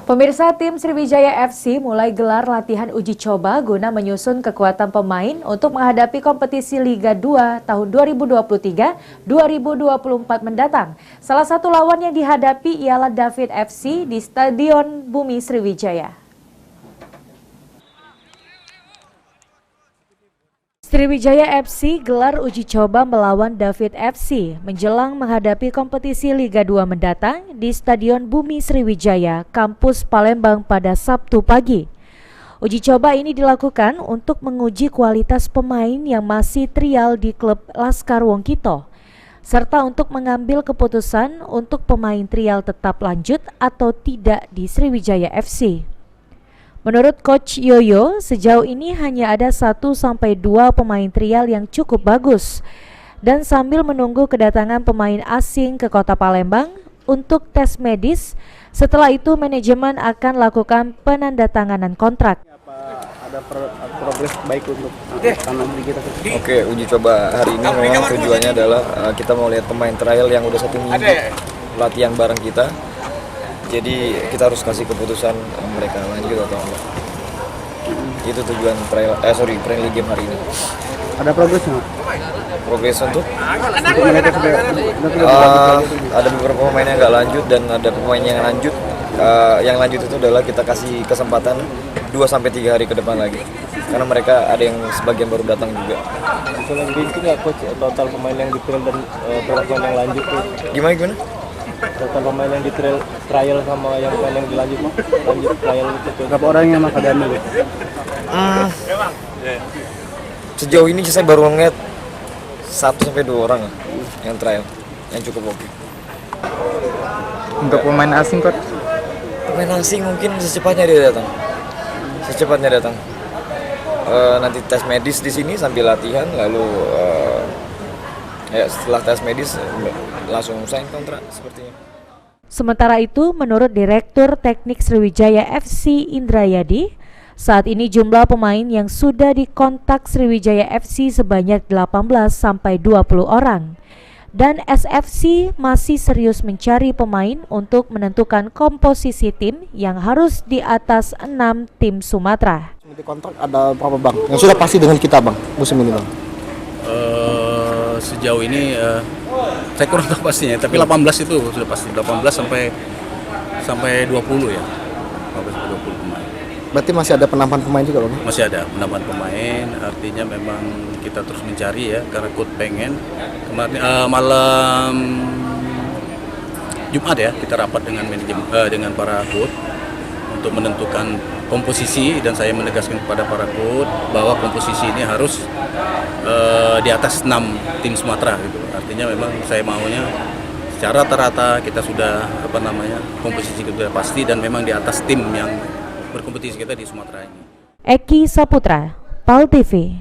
Pemirsa, tim Sriwijaya FC mulai gelar latihan uji coba guna menyusun kekuatan pemain untuk menghadapi kompetisi Liga 2 tahun 2023-2024 mendatang. Salah satu lawan yang dihadapi ialah David FC di Stadion Bumi Sriwijaya. Sriwijaya FC gelar uji coba melawan David FC menjelang menghadapi kompetisi Liga 2 mendatang di Stadion Bumi Sriwijaya, Kampus Palembang pada Sabtu pagi. Uji coba ini dilakukan untuk menguji kualitas pemain yang masih trial di klub Laskar Wongkito, serta untuk mengambil keputusan untuk pemain trial tetap lanjut atau tidak di Sriwijaya FC. Menurut Coach Yoyo, sejauh ini hanya ada 1-2 pemain trial yang cukup bagus. Dan sambil menunggu kedatangan pemain asing ke kota Palembang untuk tes medis, setelah itu manajemen akan lakukan penandatanganan kontrak. Ada progres baik untuk tanam kita. Oke, uji coba hari ini memang tujuannya adalah kita mau lihat pemain trial yang udah 1 minggu latihan bareng kita. Jadi kita harus kasih keputusan mereka lanjut atau enggak. Itu tujuan friendly game hari ini. Ada progres nggak? Progres untuk? Ada beberapa pemain yang nggak lanjut dan ada pemain yang lanjut. Yang lanjut itu adalah kita kasih kesempatan 2-3 hari ke depan lagi. Karena mereka ada yang sebagian baru datang juga. Bisa lebih nggak coach total pemain yang di trial dan berapa pemain yang lanjut tuh? Gimana? Total pemain yang di trial sama yang pemain yang dilanjut trial itu berapa orang yang bakal diambil? Sejauh ini saya baru ngeliat 1-2 orang yang trial yang cukup oke. Untuk pemain asing kok? Pemain asing mungkin secepatnya dia datang. Nanti tes medis di sini sambil latihan, lalu setelah tes medis langsung sign kontrak sepertinya. Sementara itu, menurut Direktur Teknik Sriwijaya FC Indrayadi, saat ini jumlah pemain yang sudah dikontak Sriwijaya FC sebanyak 18-20 orang. Dan SFC masih serius mencari pemain untuk menentukan komposisi tim yang harus di atas 6 tim Sumatera. Kontrak ada berapa bang? Yang sudah pasti dengan kita bang, musim ini bang? Sejauh ini saya kurang tahu pastinya, tapi 18 itu sudah pasti, 18 sampai 20 ya. 18-20 pemain. Berarti masih ada penambahan pemain juga bang? Masih ada penambahan pemain, artinya memang kita terus mencari ya, karena coach pengen. Kemarin malam Jumat ya, kita rapat dengan manajemen dengan para coach untuk menentukan komposisi, dan saya menegaskan kepada para coach bahwa komposisi ini harus di atas 6 tim Sumatera gitu. Artinya memang saya maunya secara rata-rata kita sudah komposisi kita pasti dan memang di atas tim yang berkompetisi kita di Sumatera ini. Eki Saputra, PAL TV.